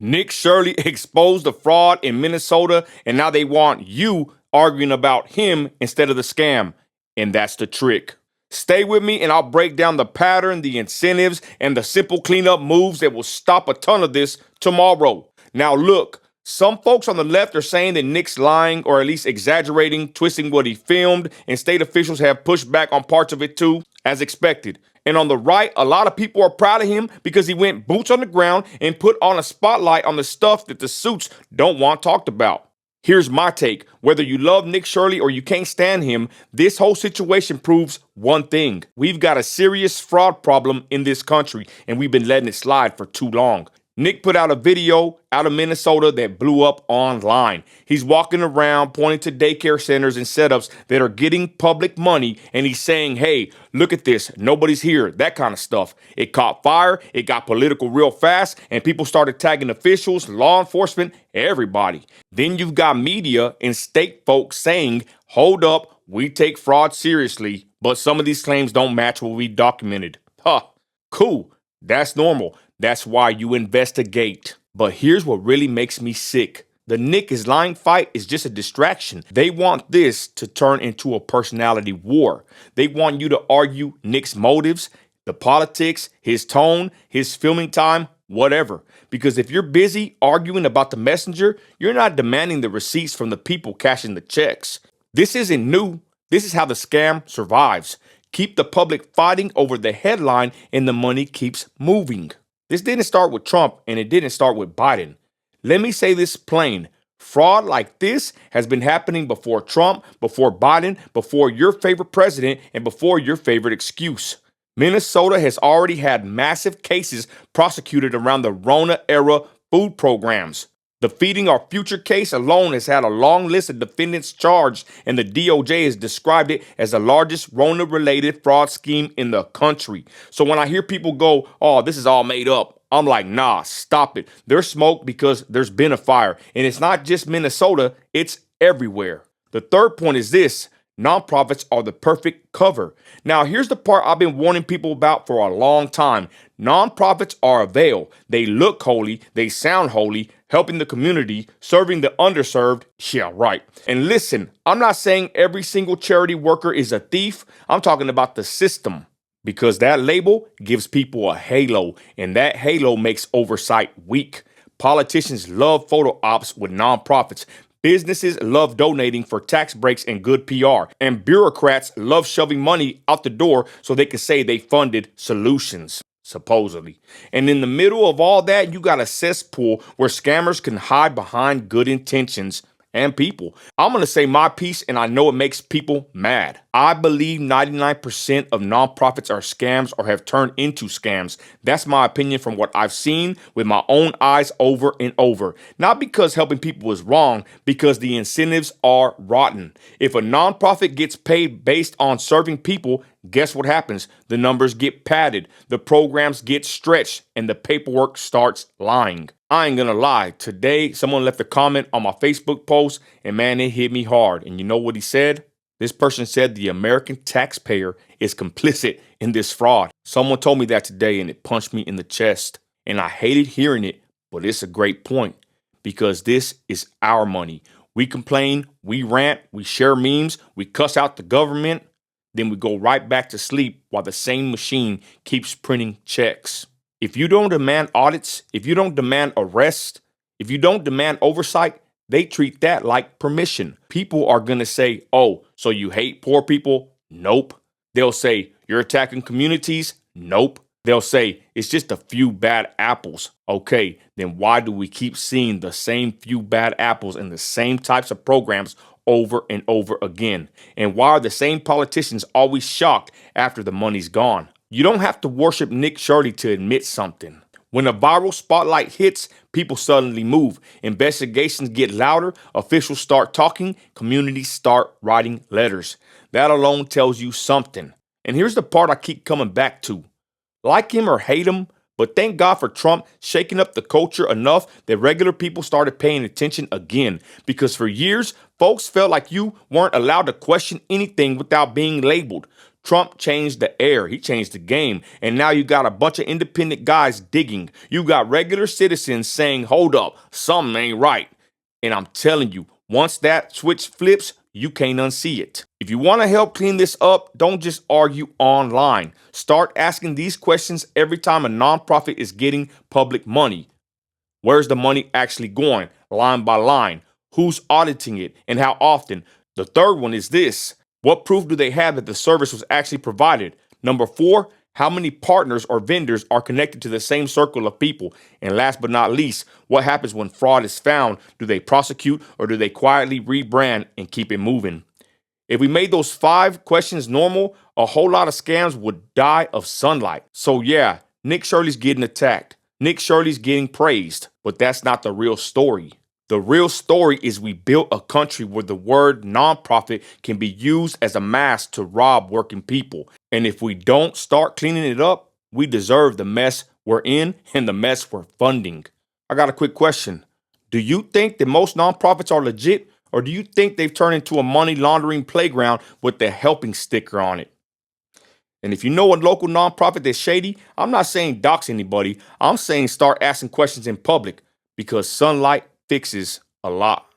Nick Shirley exposed the fraud in Minnesota, and now they want you arguing about him instead of the scam. And that's the trick. Stay with me and I'll break down the pattern, the incentives, and the simple cleanup moves that will stop a ton of this tomorrow. Now look, some folks on the left are saying that Nick's lying or at least exaggerating, twisting what he filmed, and state officials have pushed back on parts of it too, as expected. And on the right, a lot of people are proud of him because he went boots on the ground and put on a spotlight on the stuff that the suits don't want talked about. Here's my take. Whether you love Nick Shirley or you can't stand him, this whole situation proves one thing. We've got a serious fraud problem in this country, and we've been letting it slide for too long. Nick put out a video out of Minnesota that blew up online. He's walking around pointing to daycare centers and setups that are getting public money, and he's saying, hey, look at this, nobody's here, that kind of stuff. It caught fire, it got political real fast, and people started tagging officials, law enforcement, everybody. Then you've got media and state folks saying, hold up, we take fraud seriously, but some of these claims don't match what we documented. Cool, that's normal. That's why you investigate. But here's what really makes me sick. The Nick is lying fight is just a distraction. They want this to turn into a personality war. They want you to argue Nick's motives, the politics, his tone, his filming time, whatever. Because if you're busy arguing about the messenger, you're not demanding the receipts from the people cashing the checks. This isn't new. This is how the scam survives. Keep the public fighting over the headline and the money keeps moving. This didn't start with Trump and it didn't start with Biden. Let me say this plain. Fraud like this has been happening before Trump, before Biden, before your favorite president, and before your favorite excuse. Minnesota has already had massive cases prosecuted around the Rona-era food programs. The Feeding Our Future case alone has had a long list of defendants charged, and the DOJ has described it as the largest Rona-related fraud scheme in the country. So when I hear people go, oh, this is all made up, I'm like, nah, stop it. There's smoke because there's been a fire. And it's not just Minnesota, it's everywhere. The third point is this. Nonprofits are the perfect cover. Now, here's the part I've been warning people about for a long time. Nonprofits are a veil. They look holy, they sound holy, helping the community, serving the underserved. Yeah, right. And listen, I'm not saying every single charity worker is a thief. I'm talking about the system. Because that label gives people a halo, and that halo makes oversight weak. Politicians love photo ops with nonprofits. Businesses love donating for tax breaks and good PR, and bureaucrats love shoving money out the door so they can say they funded solutions, supposedly. And in the middle of all that, you got a cesspool where scammers can hide behind good intentions and people. I'm going to say my piece, and I know it makes people mad. I believe 99% of nonprofits are scams or have turned into scams. That's my opinion from what I've seen with my own eyes over and over. Not because helping people is wrong, because the incentives are rotten. If a nonprofit gets paid based on serving people, guess what happens? The numbers get padded, the programs get stretched, and the paperwork starts lying. I ain't gonna lie, today someone left a comment on my Facebook post and man, it hit me hard. And you know what he said? This person said the American taxpayer is complicit in this fraud. Someone told me that today and it punched me in the chest. And I hated hearing it, but it's a great point because this is our money. We complain, we rant, we share memes, we cuss out the government, then we go right back to sleep while the same machine keeps printing checks. If you don't demand audits, if you don't demand arrests, if you don't demand oversight, they treat that like permission. People are going to say, oh, so you hate poor people? Nope. They'll say, you're attacking communities? Nope. They'll say, it's just a few bad apples. Okay, then why do we keep seeing the same few bad apples in the same types of programs over and over again? And why are the same politicians always shocked after the money's gone? You don't have to worship Nick Shirley to admit something. When a viral spotlight hits, people suddenly move. Investigations get louder, officials start talking, communities start writing letters. That alone tells you something. And here's the part I keep coming back to. Like him or hate him, but thank God for Trump shaking up the culture enough that regular people started paying attention again. Because for years, folks felt like you weren't allowed to question anything without being labeled. Trump changed the air. He changed the game. And now you got a bunch of independent guys digging. You got regular citizens saying, hold up, something ain't right. And I'm telling you, once that switch flips, you can't unsee it. If you want to help clean this up, don't just argue online. Start asking these questions every time a nonprofit is getting public money. Where's the money actually going? Line by line. Who's auditing it and how often? The third one is this. What proof do they have that the service was actually provided? Number 4, how many partners or vendors are connected to the same circle of people? And last but not least, what happens when fraud is found? Do they prosecute or do they quietly rebrand and keep it moving? If we made those 5 questions normal, a whole lot of scams would die of sunlight. So yeah, Nick Shirley's getting attacked. Nick Shirley's getting praised, but that's not the real story. The real story is we built a country where the word nonprofit can be used as a mask to rob working people. And if we don't start cleaning it up, we deserve the mess we're in and the mess we're funding. I got a quick question. Do you think that most nonprofits are legit, or do you think they've turned into a money laundering playground with the helping sticker on it? And if you know a local nonprofit that's shady, I'm not saying dox anybody. I'm saying start asking questions in public because sunlight fixes a lot.